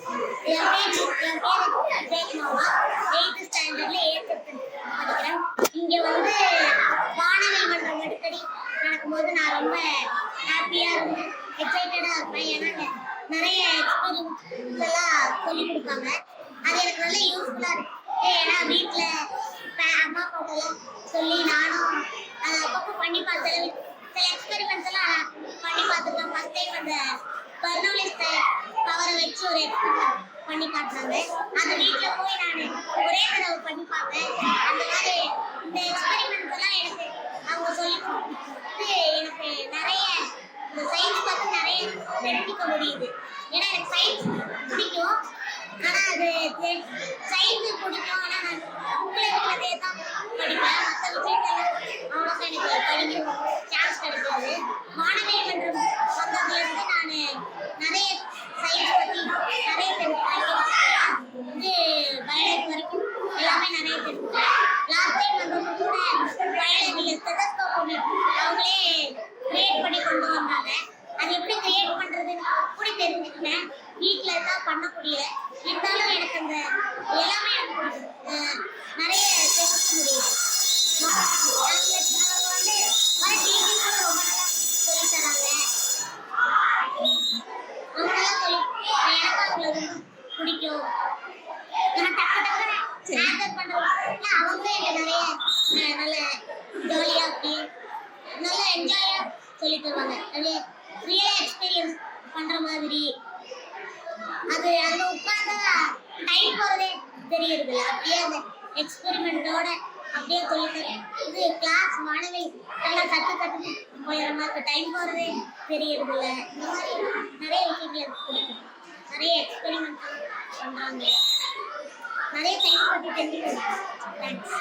என் பேர் ஜெயக்குமார். 8th ஸ்டாண்டர்ட்ல 8th படிக்கிறேன். இங்க வந்து வானவில் மன்றம் அடிக்கடி நடக்கும்போது நான் ரொம்ப ஹாப்பியா இருந்தேன், எக்ஸைட்டடா இருப்பேன். ஏன்னா நிறைய எக்ஸ்பீரியன்ஸ் எல்லாம் சொல்லிக் கொடுப்பாங்க. அது எனக்கு நல்ல யூஸ்ஃபுல்லா இருக்கு. ஏன்னா வீட்டுல அம்மா அப்பாட்டெல்லாம் சொல்லி நானும் அதை அப்பப்போ பண்ணி பார்த்தேன். சில எக்ஸ்பெரிமெண்ட்ஸ் எல்லாம் பண்ணி பார்த்துருக்கேன். ஃபர்ஸ்ட் டைம் அந்த பர்னோலிஸ் பவரை வச்சு ஒரு எக்ஸ்பெரிமெண்ட் பண்ணி காட்டுறாங்க. அந்த வீட்டுல போய் நான் ஒரே தடவை பண்ணி பார்த்தேன். அந்த மாதிரி இந்த எக்ஸ்பெரிமெண்ட்ஸ் எல்லாம் எனக்கு அவங்க சொல்லி கொடுத்து எனக்கு நிறைய இந்த சயின்ஸ் பார்த்து நிறைய தெரிஞ்சுக்க முடியுது. ஏன்னா எனக்கு சயின்ஸ் பிடிக்கும். ஆனா அது சயின்ஸ் பிடிக்கும். ஆனா நான் புக்ல இருக்கிறதே தான் படிப்பேன். மற்ற விஷயங்கள் அவ்வளோக்கா எனக்கு படிக்க சான்ஸ் கிடைக்காது. மாணவியல் மன்றம் வந்ததுல இருந்து நான் நிறைய சயின்ஸ் பத்தி நிறைய தெரிஞ்சுக்கிறேன். இது பயாலஜி வரைக்கும் எல்லாமே நிறைய தெரிஞ்சுக்கிறேன். லாஸ்ட் டைம் வந்து கூட பயாலஜியில் ஸ்டெதஸ்கோப் அவங்களே கிரியேட் பண்ணி கொண்டு வந்தாங்க. அது எப்படி கிரியேட் பண்றதுன்னு கூட தெரிஞ்சுக்கிட்டேன். வீட்டுல தான் பண்ணக்கூடிய இருந்தாலும் எனக்கு அந்த எல்லாமே நிறைய தெரிஞ்சுக்க முடியுது. அவங்க வந்து வர டீச்சர்ஸ் ரொம்ப நல்லா சொல்லி தராங்க. அவங்களாம் சொல்லி எனக்கு அவங்கள ரொம்ப பிடிக்கும். நான் டக்கு டக்குன்னு ஆன்சர் பண்றது அவங்க எனக்கு நிறைய நல்ல ஜாலியா அப்படி நல்லா என்ஜாயா சொல்லி தருவாங்க. அது ரியல் எக்ஸ்பீரியன்ஸ் பண்ற மாதிரி. அது அங்க உட்கார்ந்தா டைம் போறதே தெரியுது. அப்படியே அந்த எக்ஸ்பெரிமெண்டோட அப்படியே சொல்லி இது கிளாஸ் மாணவி எல்லாம் கத்து போயிடுற மாதிரி டைம் போறதே தெரியுது இல்லை. இந்த மாதிரி நிறைய விஷயங்கள் எனக்கு பிடிக்கும். நிறைய எக்ஸ்பெரிமெண்ட் பண்றாங்க. நிறைய சயின்ஸ் பத்தி தெரிஞ்சுக்கணும். தேங்க்ஸ்.